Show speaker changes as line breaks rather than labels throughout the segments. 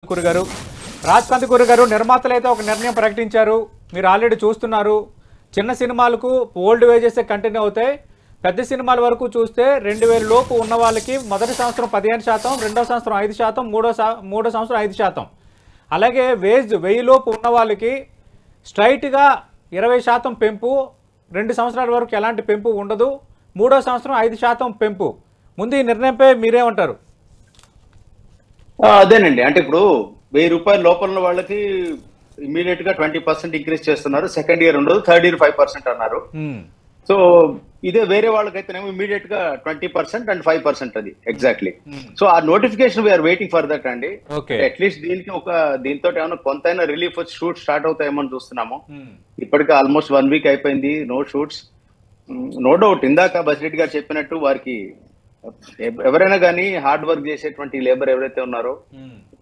కందుకూరి గారు. రాజ్ కందుకూరి గారు, నిర్మాతలు అయితే ఒక నిర్ణయం ప్రకటించారు, మీరు ఆల్రెడీ చూస్తున్నారు. చిన్న సినిమాలకు ఓల్డ్ వేజెస్ కంటిన్యూ అవుతాయి. పెద్ద సినిమాల వరకు చూస్తే 2000 లోపు ఉన్న వాళ్ళకి మొదటి సంవత్సరం 15%, రెండో సంవత్సరం 5%, మూడో సంవత్సరం 5%. అలాగే వేజ్ 1000 లోపు ఉన్న వాళ్ళకి స్ట్రైట్గా 20% పెంపు, 2 సంవత్సరాల వరకు ఎలాంటి పెంపు ఉండదు, మూడో సంవత్సరం 5% పెంపు. ముందు ఈ నిర్ణయంపై మీరేమంటారు?
అదేనండి, అంటే ఇప్పుడు 1000 రూపాయల లోపల ఉన్న వాళ్ళకి ఇమీడియట్ గా 20% ఇంక్రీజ్ చేస్తున్నారు. సెకండ్ ఇయర్ ఉండదు, థర్డ్ ఇయర్ 5% అన్నారు. సో ఇదే వేరే వాళ్ళకైతేనేమో ఇమీడియట్ గా 20% అండ్ 5% అది ఎగ్జాక్ట్లీ. సో ఆ notification we are waiting for that అండి. అట్లీస్ట్ దీనికి దీంతో ఏమైనా కొంతైనా రిలీఫ్ వచ్చి షూట్ స్టార్ట్ అవుతాయేమని చూస్తున్నాము. ఇప్పటికే ఆల్మోస్ట్ 1 వీక్ అయిపోయింది, నో షూట్స్. నో డౌట్ ఇందాక బసిరెడ్డి గారు చెప్పినట్టు వారికి ఎవరైనా కానీ హార్డ్ వర్క్ చేసేటువంటి లేబర్ ఎవరైతే ఉన్నారో,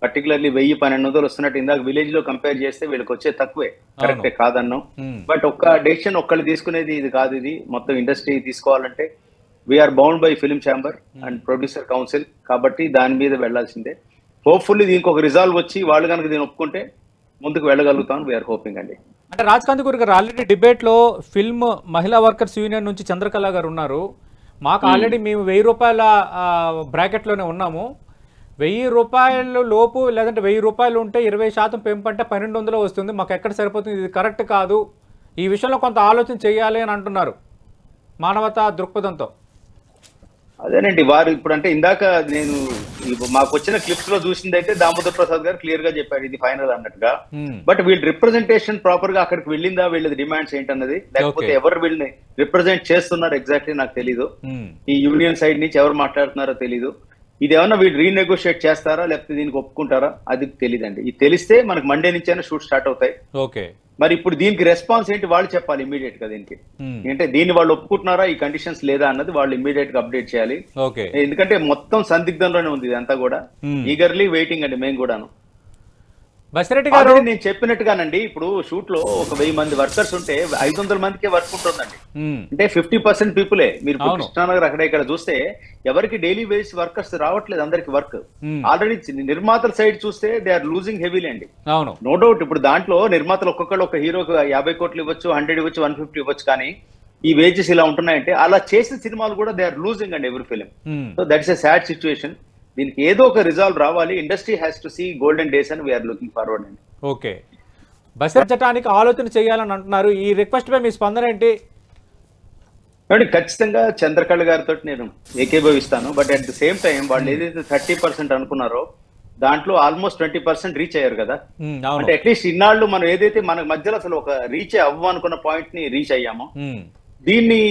పర్టికులర్లీ 1000-1200 వస్తున్నట్టు ఇందాక విలేజ్ లో కంపేర్ చేస్తే వీళ్ళకి వచ్చే తక్కువే, కరెక్టే కాదన్నాం. బట్ ఒక్క డెసిషన్ ఒక్కళ్ళు తీసుకునేది ఇది కాదు. ఇది మొత్తం ఇండస్ట్రీ తీసుకోవాలంటే we are bound by film chamber and producer council, కాబట్టి దాని మీద వెళ్లాల్సిందే. హోప్ఫుల్లీ దీనికి ఒక రిజాల్వ్ వచ్చి వాళ్ళు కనుక దీన్ని ఒప్పుకుంటే ముందుకు వెళ్ళగలుగుతాం. వీఆర్ హోపింగ్ అండి.
అంటే రాజ్ కందుకూరి గారు, ఆల్రెడీ డిబేట్ లో ఫిల్మ్ మహిళా వర్కర్స్ యూనియన్ నుంచి చంద్రకళ గారు ఉన్నారు. మాకు ఆల్రెడీ మేము 1000 రూపాయల బ్రాకెట్లోనే ఉన్నాము. 1000 రూపాయలు లోపు లేదంటే 1000 రూపాయలు ఉంటే 20% పెంపు అంటే 1200 వస్తుంది, మాకు ఎక్కడ సరిపోతుంది, ఇది కరెక్ట్ కాదు, ఈ విషయంలో కొంత ఆలోచన చేయాలి అని అంటున్నారు మానవతా దృక్పథంతో.
అదేనండి, వారు ఇప్పుడు అంటే ఇందాక నేను మాకు వచ్చిన క్లిప్స్ లో చూసింది అయితే దామోదర్ ప్రసాద్ గారు క్లియర్ గా చెప్పారు ఇది ఫైనల్ అన్నట్టుగా. బట్ వీళ్ళ రిప్రజెంటేషన్ ప్రాపర్ గా అక్కడికి వెళ్ళిందా, వీళ్ళ డిమాండ్స్ ఏంటన్నది, లేకపోతే ఎవరు వీళ్ళని రిప్రజెంట్ చేస్తున్నారు ఎగ్జాక్ట్లీ నాకు తెలీదు. ఈ యూనియన్ సైడ్ నుంచి ఎవరు మాట్లాడుతున్నారో తెలీదు. ఇది ఏమన్నా వీళ్ళు రీనెగోషియేట్ చేస్తారా లేకపోతే దీనికి ఒప్పుకుంటారా అది తెలియదండి. ఇది తెలిస్తే మనకు మండే నుంచి అయినా షూట్ స్టార్ట్ అవుతాయి.
ఓకే, మరి
ఇప్పుడు దీనికి రెస్పాన్స్ ఏంటి వాళ్ళు చెప్పాలి ఇమీడియట్ గా. దీనికి అంటే దీన్ని వాళ్ళు ఒప్పుకుంటున్నారా, ఈ కండిషన్స్ లేదా అన్నది వాళ్ళు ఇమీడియట్ గా అప్డేట్ చేయాలి. ఎందుకంటే మొత్తం సందిగ్ధంలోనే ఉంది ఇదంతా కూడా. ఈగర్లీ వెయిటింగ్ అండి మేము కూడాను.
బసిరెడ్డి గారు,
నేను చెప్పినట్టుగానండి, ఇప్పుడు షూట్ లో ఒక 1000 మంది వర్కర్స్ ఉంటే 500 మందికే వర్క్ ఉంటుందండి. అంటే 50% పీపులే. మీరు కృష్ణానగర్ అక్కడ ఇక్కడ చూస్తే ఎవరికి డైలీ వేజ్ వర్కర్స్ రావట్లేదు, అందరికి వర్క్. ఆల్రెడీ నిర్మాతల సైడ్ చూస్తే దే ఆర్ లూజింగ్ హెవీలీ అండి. నో డౌట్ ఇప్పుడు దాంట్లో నిర్మాతలు ఒక్కొక్కళ్ళు ఒక హీరోకి 50 కోట్లు ఇవ్వచ్చు, 100 ఇవ్వచ్చు, 150 ఇవ్వచ్చు. కానీ ఈ వేజెస్ ఇలా ఉంటున్నాయంటే అలా చేసిన సినిమాలు కూడా దే ఆర్ లూజింగ్ అండి every film. So that's a sad situation. దీనికి ఏదో ఒక రిజాల్వ్ రావాలి. Industry has to see golden days అని వీఆర్ లుకింగ్ ఫార్వర్డ్ అండి.
ఓకే, బసిరెడ్డి ఆలోచన చేయాలని అంటున్నారు. ఈ రిక్వెస్ట్ పై మీ స్పందన ఏంటి?
ఖచ్చితంగా చంద్రకళ గారితో నేను ఏకీభవిస్తాను. But at the same time వాళ్ళు ఏదైతే 30% అనుకున్నారో దాంట్లో ఆల్మోస్ట్ 20% రీచ్ అయ్యారు కదా. అంటే అట్లీస్ట్ ఇన్నాళ్ళు మనం ఏదైతే మన మధ్యలో అసలు ఒక రీచ్ అవ్వనుకున్న పాయింట్ ని రీచ్ అయ్యామో, దీన్ని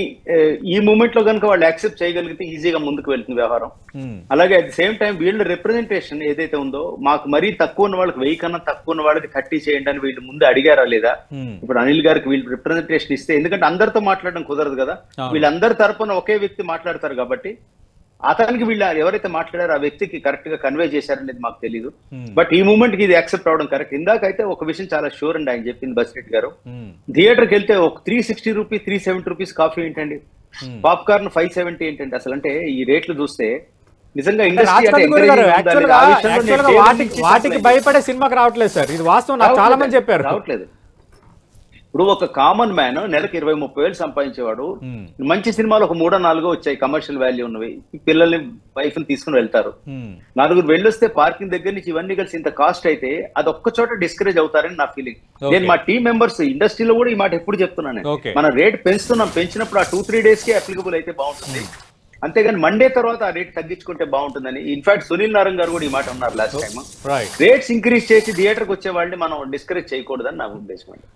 ఈ మూమెంట్ లో కనుక వాళ్ళు యాక్సెప్ట్ చేయగలిగితే ఈజీగా ముందుకు వెళ్తుంది వ్యవహారం. అలాగే అట్ ది సేమ్ టైం వీళ్ళ రిప్రజెంటేషన్ ఏదైతే ఉందో, మాకు మరీ తక్కువ ఉన్న వాళ్ళకి 1000 కన్నా తక్కువ ఉన్న వాళ్ళకి 30 చేయండి అని వీళ్ళు ముందు అడిగారా లేదా? ఇప్పుడు అనిల్ గారికి వీళ్ళు రిప్రజెంటేషన్ ఇస్తే, ఎందుకంటే అందరితో మాట్లాడడం కుదరదు కదా, వీళ్ళందరి తరపున ఒకే వ్యక్తి మాట్లాడతారు కాబట్టి అతనికి వీళ్ళు ఎవరైతే మాట్లాడారో ఆ వ్యక్తికి కరెక్ట్ గా కన్వే చేశారనేది మాకు తెలియదు. బట్ ఈ మూమెంట్ కి ఇది యాక్సెప్ట్ అవడం కరెక్ట్. ఇందాకైతే ఒక విషయం చాలా షూర్ అండి, ఆయన చెప్పింది బసిరెడ్డి గారు. థియేటర్కి వెళ్తే ఒక 360 రూపీస్ 370 రూపీస్ కాఫీ ఏంటండి, పాప్కార్న్ 570 ఏంటండి, అసలు అంటే ఈ రేట్లు చూస్తే నిజంగా ఇండస్ట్రీ
వాటికి భయపడే సినిమాకి రావట్లేదు సార్. ఇది వాస్తవం, నాకు చాలా మంది చెప్పారు
రావట్లేదు. ఇప్పుడు ఒక కామన్ మ్యాన్ నెలకు 20-30 వేలు సంపాదించేవాడు, మంచి సినిమాలు ఒక 3-4 వచ్చాయి, కమర్షియల్ వాల్యూ ఉన్నవి, పిల్లల్ని వైఫ్ ని తీసుకుని వెళ్తారు. 4 వెళ్ళొస్తే పార్కింగ్ దగ్గర నుంచి ఇవన్నీ కలిసి ఇంత కాస్ట్ అయితే అది ఒక్క చోట డిస్కరేజ్ అవుతారని నా ఫీలింగ్. నేను మా టీమ్ మెంబర్స్ ఇండస్ట్రీలో కూడా ఈ మాట ఎప్పుడు చెప్తున్నాను, మన రేట్ పెంచుతున్నాం, పెంచినప్పుడు ఆ 2-3 డేస్ కి అప్లికబుల్ అయితే బాగుంటుంది, అంతేగాని మండే తర్వాత ఆ రేట్ తగ్గించుకుంటే బాగుంటుందని. ఇన్ఫాక్ట్ సునీల్ నారంగ్ గారు కూడా ఈ మాట ఉన్నారు లాస్ట్ టైం. రేట్స్ ఇంక్రీజ్ చేసి థియేటర్కి వచ్చే వాళ్ళని మనం డిస్కరేజ్ చేయకూడదని నా ఉద్దేశం అండి.